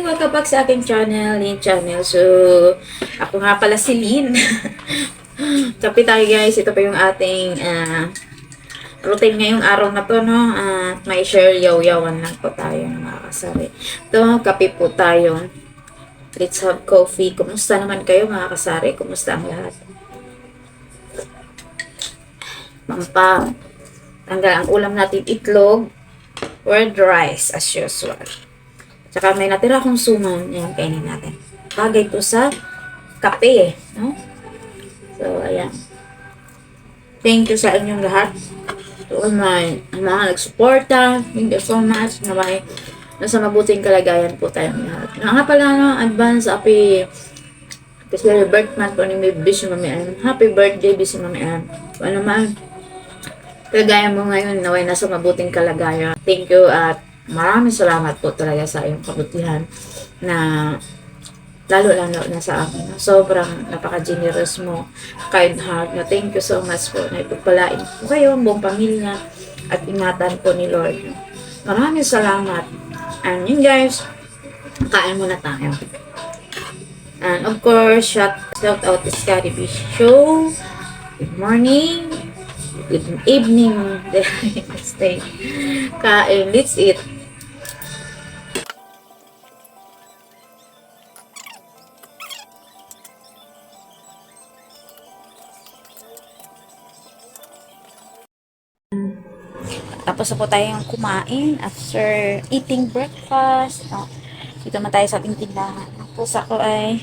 Welcome back sa aking channel, Lynn Channel. So, ako nga pala si Lynn. Kape tayo guys. Ito pa yung ating routine ngayong araw na to, no? May share yaw-yawan lang po tayo ng mga kasari. Ito, kape po tayo. Let's have coffee. Kumusta naman kayo mga kasari? Kumusta ang lahat? Pampang. Tanggal ang ulam natin, itlog or rice as usual. Tsaka may natira akong suman. Yan, kainin natin. Bagay to sa kape, no? So, ayan. Thank you sa inyong lahat. To all mga nagsuporta. Thank you so much. Na may nasa mabuting kalagayan po tayong lahat. Nga pala, no, advance, happy kasi birthday po ni Busy Mami Ann. Happy birthday, Busy Mami Ann. Kung ano man, kalagayan mo ngayon, naway nasa mabuting kalagayan. Thank you at maraming salamat po talaga sa iyong kabutihan na lalo na sa akin. Sobrang napaka-generous mo, kind heart na thank you so much po na ipagpalain po kayo, ang buong pamilya at ingatan po ni Lord. Maraming salamat. And yun guys, kain muna tayo. And of course, shout out to Scotty B Show. Good morning. Good evening. Stay. Kain. Let's eat. Tapos na po tayong kumain after eating breakfast. No? Dito naman tayo sa ating tindahan. Tapos ako ay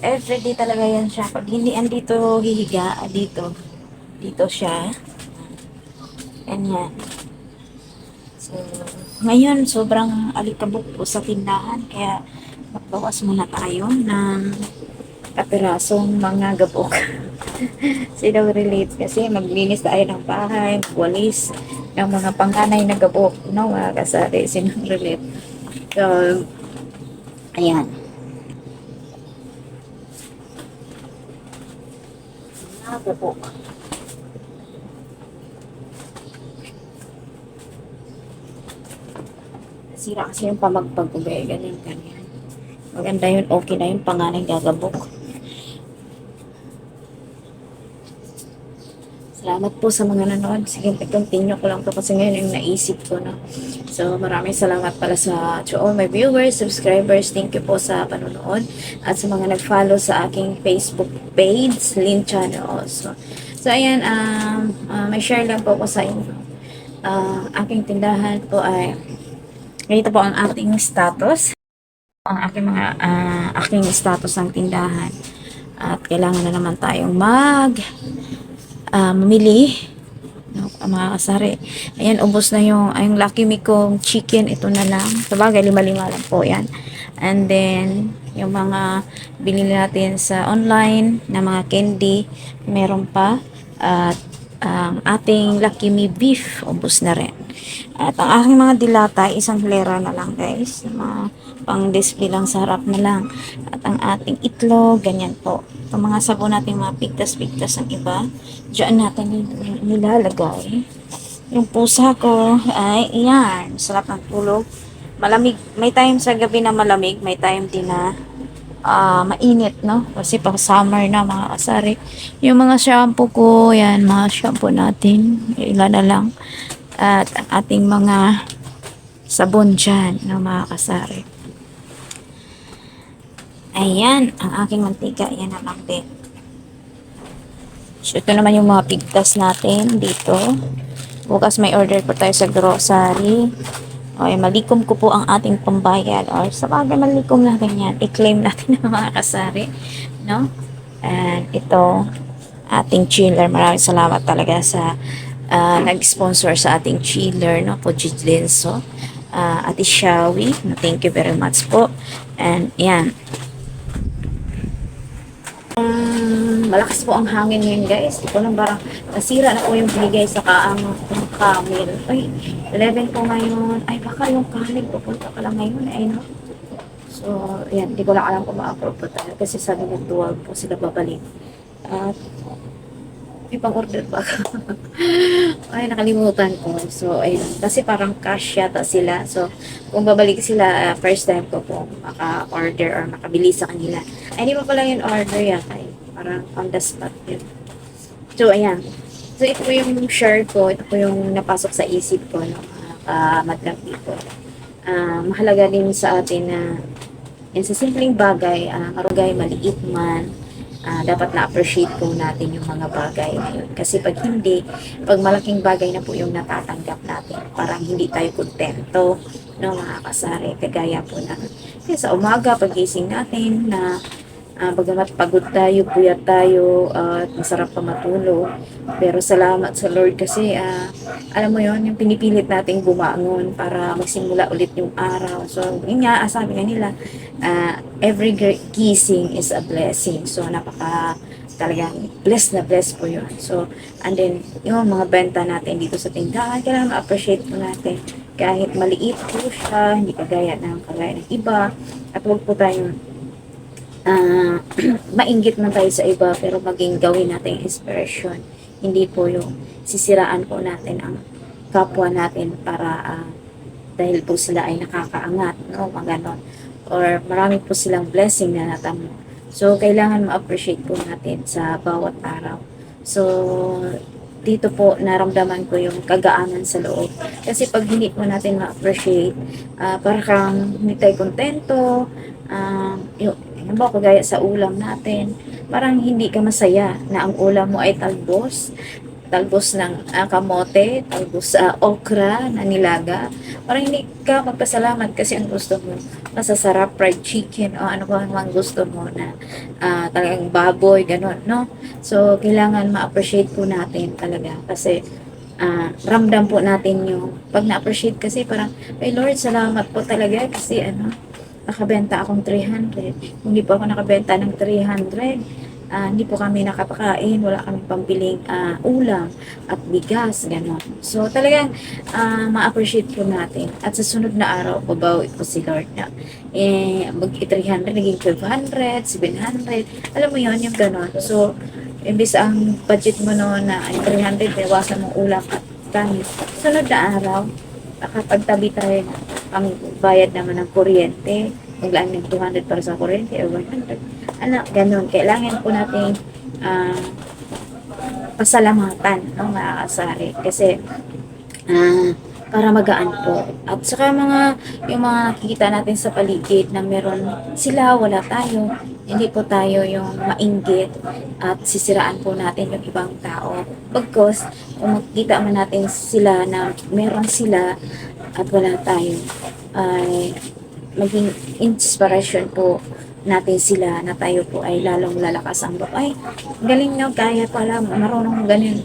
everyday talaga yan siya. Pag hindi andito hihiga, dito siya. Ganyan. So, ngayon sobrang alikabok po sa tindahan. Kaya magbawas muna tayo ng kapirasong mga gabok. Sino relate kasi maglinis tayo ng bahay, walis, yung mga panganay na gabok, no, mga kasari, sino relate. So, ayan. Mga gabok. Sira kasi yung pamagpag ko, ganyan. Maganda yun, okay na yung panganay gagabok. Salamat po sa mga nanood. Sige, continue ko lang to kasi ngayon yung naisip ko na. So, maraming salamat pala to all my viewers, subscribers. Thank you po sa panonood. At sa mga nag-follow sa aking Facebook page, Lynn Channel also. So, ayan, may share lang po ko sa inyo. Aking tindahan po ay, ganito po ang ating status. Ang aking status ng tindahan. At kailangan na naman tayong mamili, no, mga kasari. Ayan, ubos na yung Lucky Me kong chicken. Ito na lang. Sabagay, 5 lang po yan. And then, yung mga binili natin sa online na mga candy, meron pa. At ang ating Lucky Me beef, ubos na rin. At ang aking mga dilata, isang hilera na lang guys. Pang display lang sa harap na lang. At ang ating itlog, ganyan po. Itong mga sabon natin, mga pigtas-pigtas ng iba, diyan natin nilalagay. Yung pusa ko ay, iyan, sarap ng tulog. Malamig, may time sa gabi na malamig, may time din na mainit, no? Kasi pag summer na, mga kasari. Yung mga shampoo ko, yan, mga shampoo natin, ilan na lang. At ang ating mga sabon dyan, no, mga kasari. Ayan, ang aking mantika, yan na lang din. So, ito naman yung mga pigtas natin dito. Bukas may order po tayo sa grocery. Okay, malikom ko po ang ating pambayad. Or sa bagay, malikom natin yan. I-claim natin ng mga kasari. No? And ito, ating chiller. Maraming salamat talaga sa nag-sponsor sa ating chiller. No? Po Jitlenso. Ate Shawi. Thank you very much po. And yan. Malakas po ang hangin ngayon guys. Di ko lang parang nasira na po yung binigay sa yung camel. Ay, 11 po ngayon. Ay, baka yung camel pupunta ka lang ngayon. Ay, no? So, yan. Di ko lang alam kung ma-approve po tayo. Kasi sabi ng 12 po sila babalik. At, 11 po ngayon. Ay, baka yung camel pupunta ka lang ngayon. Ay, no? So, yan. Di ko lang alam kung ma-approve po tayo. Kasi sabi ng 12 po sila babalik. At, 11 po ngayon. Ay, baka yung camel pupunta ka lang ngayon. Ay, no? So, yan. Di ko lang alam kung ma-approve po tayo. Kasi sabi ng 12 po sila babalik. At, May pang-order pa ako. Ay, nakalimutan ko. So, ayun. Kasi parang cash yata sila. So, kung babalik sila, first time ko po maka-order or makabili sa kanila. Ay, hindi pa pala yun order yata eh. Parang on the spot yun. So, ayan. So, ito po yung share ko. Ito po yung napasok sa isip ko, no? Madlang people. Mahalaga din sa atin na yan sa simpleng bagay, marugay, maliit man, dapat na-appreciate po natin yung mga bagay na yun. Kasi pag hindi, pag malaking bagay na po yung natatanggap natin, parang hindi tayo kontento, no, mga kasari. Kagaya po na, kaya sa umaga, pagising natin, na bagamat pagod tayo, puyat tayo, at masarap pa matulog. Pero salamat sa Lord kasi, alam mo yon yung pinipilit nating bumangon para magsimula ulit yung araw. So, yun nga, sabi nga nila, every gising is a blessing. So, napaka talagang blessed na blessed po yun. So, and then, yung mga benta natin dito sa tindahan, kailangan ma-appreciate po natin. Kahit maliit po siya, hindi kagaya ng iba, at huwag po tayong mainggit man tayo sa iba pero maging gawin natin inspiration. Hindi po yung sisiraan po natin ang kapwa natin para dahil po sila ay nakakaangat, no? Mga ganon. Or marami po silang blessing na natamo. So, kailangan ma-appreciate po natin sa bawat araw. So, dito po naramdaman ko yung kagaanan sa loob. Kasi pag hindi po natin ma-appreciate, para kang hindi tayo kontento, yung halimbawa, kagaya sa ulam natin, parang hindi ka masaya na ang ulam mo ay talbos ng kamote, talbos okra na nilaga. Parang hindi ka magpasalamat kasi ang gusto mo, masasarap fried chicken o ano ba ang gusto mo na talagang baboy, ganun, no? So, kailangan ma-appreciate po natin talaga kasi ramdam po natin yung pag na-appreciate kasi parang, ay Lord, salamat po talaga kasi nakabenta akong 300. Kung hindi po ako nakabenta ng 300, hindi po kami nakapakain, wala kami pambiling ulam at bigas, gano'n. So, talagang ma-appreciate po natin. At sa sunod na araw, babawi po si Lord na mag-300, naging 500, 700. Alam mo yon yung gano'n. So, imbis ang budget mo noon na 300, iwasan mong ulam at kanin. Sunod na araw, nakapagtabi tayo na ang bayad naman ng kuryente, maglaan ng 200 para sa kuryente o 100. Ganun. Kailangan po natin pasalamatan, no, mga kasari. Kasi, para magaan po. At saka yung mga nakikita natin sa paligid na meron sila, wala tayo. Hindi po tayo yung mainggit at sisiraan po natin yung ibang tao. Pagkos, kung makikita man natin sila na meron sila at wala tayo, ay maging inspiration po natin sila na tayo po ay lalong lalakas ang loob. Ay, galing nyo, kaya pala, marunong ganun,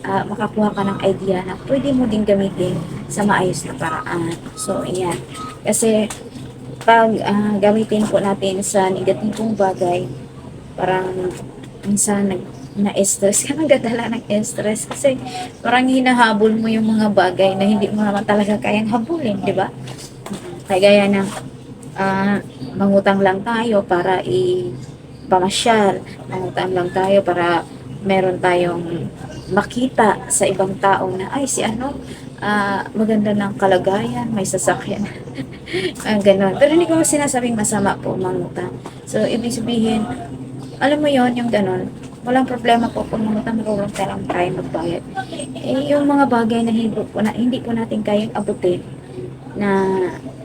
makakuha ka ng idea na pwede mo din gamitin sa maayos na paraan. So, ayan. Kasi, pag gamitin po natin sa negatibong bagay, parang minsan na-stress ka, nagdadala ng stress kasi parang hinahabol mo yung mga bagay na hindi mo naman talaga kayang habulin, di ba? Kaya ng mangutang lang tayo para pamasyal, mangutang lang tayo para meron tayong makita sa ibang tao na ay si maganda ng kalagayan, may sasakyan. Ganon. Pero hindi ko sinasabing masama po mangutang. So, ibig sabihin, alam mo yon yung ganon, walang problema po kung mangutang, marunong lang tayo magbayad. Yung mga bagay na hindi po natin kayang abutin, na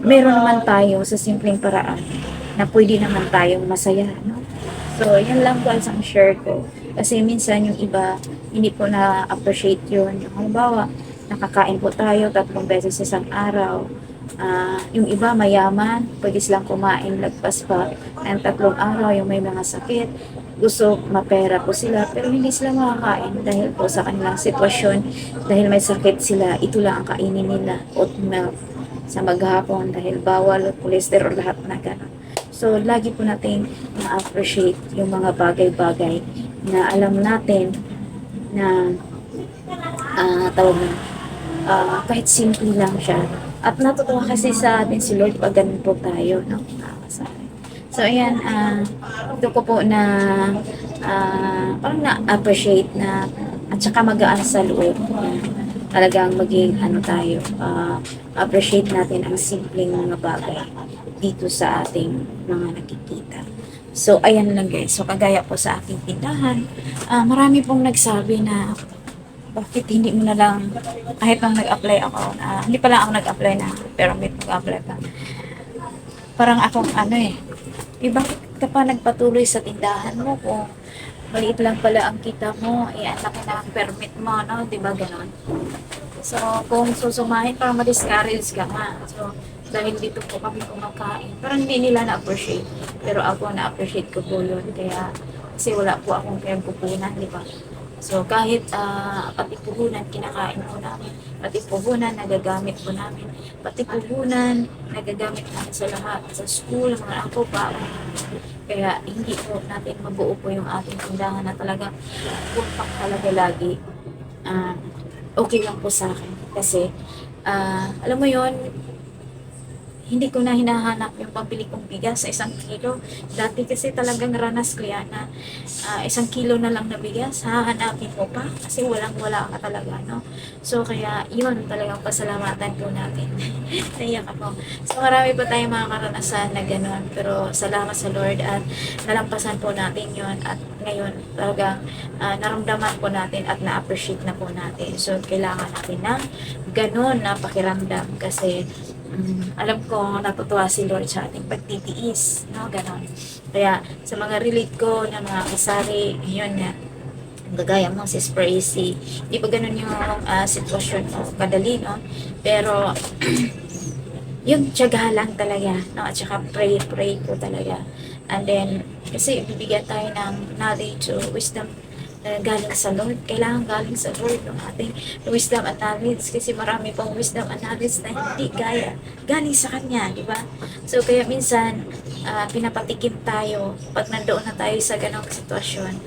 meron naman tayo sa simpleng paraan na pwede naman tayong masaya, no? So, yan lang guys ang share ko. Kasi minsan yung iba, hindi po na-appreciate yun. Yung halimbawa, nakakain po tayo 3 beses sa isang araw. Yung iba mayaman, pwede silang kumain lagpas pa ng 3 araw, yung may mga sakit. Gusto mapera po sila, pero hindi sila makakain dahil po sa kanilang sitwasyon. Dahil may sakit sila, ito lang ang kainin nila, oat milk sa maghapon dahil bawal, cholesterol, lahat na gano'n. So, lagi po natin na-appreciate yung mga bagay-bagay na alam natin na tawag na, kahit simple lang siya. At natutuwa kasi sa atin si Lord pag ganun po tayo, no? So, ayan, ito ko po na parang na-appreciate na at saka magaan sa loob. Talagang maging ano tayo, appreciate natin ang simpleng mga bagay dito sa ating mga nakikita. So, ayan lang guys. So, kagaya po sa aking tindahan, marami pong nagsabi na bakit hindi mo na lang, kahit nang nag-apply ako, hindi pa lang ako nag-apply na, pero may mag-apply pa. Parang akong ano bakit ka pa nagpatuloy sa tindahan mo kung maliit lang pala ang kita mo, ang laki na ang permit mo, no? Diba ganon? So, kung susumahin, parang ma-discourage ka nga. So, dahil dito po kami kumakain, parang hindi nila na-appreciate. Pero ako, na-appreciate ko po yun. Kaya, kasi wala po akong pinagpupunan, di ba? So, kahit pati puhunan, kinakain po namin. Pati puhunan, nagagamit po namin. Pati puhunan, nagagamit namin sa lahat. Sa school, mga ako pa. Kaya, hindi po natin mabuo po yung ating tindahan na talaga compact talaga lagi. Okay lang po sa akin. Kasi, alam mo yon, hindi ko na hinahanap yung pambili kong bigas sa 1 kilo. Dati kasi talagang ranas ko yan na 1 kilo na lang na bigas, hahanapin mo pa kasi walang-wala ka talaga, no? So, kaya yun talagang pasalamatan po natin. Naiyak ako. So, marami pa tayong mga karanasan na gano'n. Pero, salamat sa Lord at nalampasan po natin yun. At ngayon, talagang naramdaman po natin at na-appreciate na po natin. So, kailangan natin ng gano'n na pakiramdam kasi alam ko natutuwa si Lord sa ating pagtitiis, no? Ganon. Kaya sa mga relate ko na mga kasari, yun nga, gagaya mo si Spracy, di ba ganon yung sitwasyon mo, kadali, no? Pero yung tiyaga lang talaga, no? At saka pray po talaga. And then, kasi bibigyan tayo ng knowledge o wisdom na galing sa Lord. Kailangan galing sa Lord ng ating wisdom and knowledge kasi marami pang wisdom and knowledge na hindi gaya. Galing sa Kanya, di ba? So, kaya minsan, pinapatikim tayo pag nandoon na tayo sa ganong sitwasyon,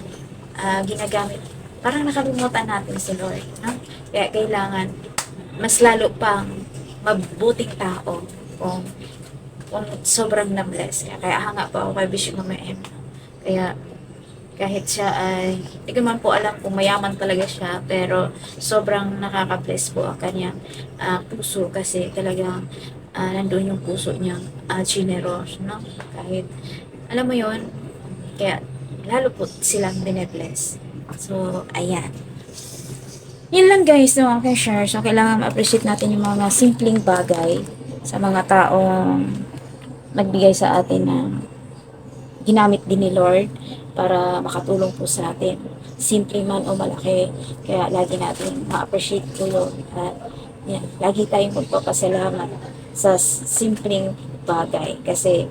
ginagamit. Parang nakalimutan natin si Lord, no? Kaya kailangan mas lalo pang mabuting tao kung sobrang na-bless. Kaya hanga pa ako kay Bishop Mama M. Kaya kahit siya ay, hindi ko man po alam kung mayaman talaga siya, pero sobrang nakaka-bless po ang kanyang puso kasi talagang nandun yung puso niyang generous, no? Kahit, alam mo yon, kaya lalo po silang bine-bless. So, ayan. Yun lang guys, no, aking share. So, kailangan ma-appreciate natin yung mga simpleng bagay sa mga taong nagbigay sa atin ng ginamit din ni Lord para makatulong po sa atin. Simple man o malaki. Kaya lagi natin ma-appreciate po yun. At yan, lagi tayong magpapasalamat sa simpleng bagay. Kasi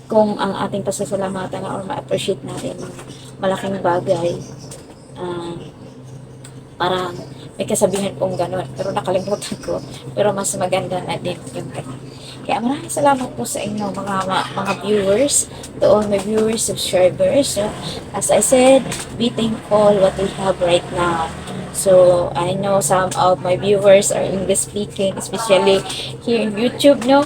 kung ang ating pasasalamatan or ma-appreciate natin mga malaking bagay, parang may kasabihan pong gano'n, pero nakalimutan ko. Pero mas maganda na din yung gano'n. Kaya maraming salamat po sa inyo mga viewers, to all my viewers, subscribers. So, as I said, be thankful what we have right now. So, I know some of my viewers are English speaking, especially here in YouTube, no?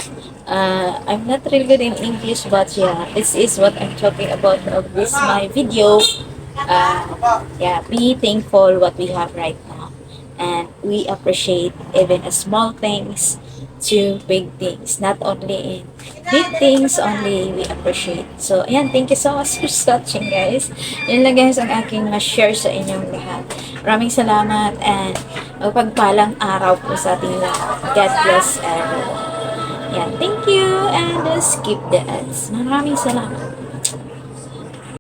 I'm not really good in English, but yeah, this is what I'm talking about of this my video. Yeah, be thankful what we have right now. And we appreciate even small things to big things. Not only in big things only we appreciate. So, ayan, thank you so much for watching, guys. Yun lang guys ang aking ma-share sa inyong lahat. Maraming salamat and magpagpalang araw po sa ating lahat. God bless everyone. Yeah, thank you and skip the ads. Maraming salamat.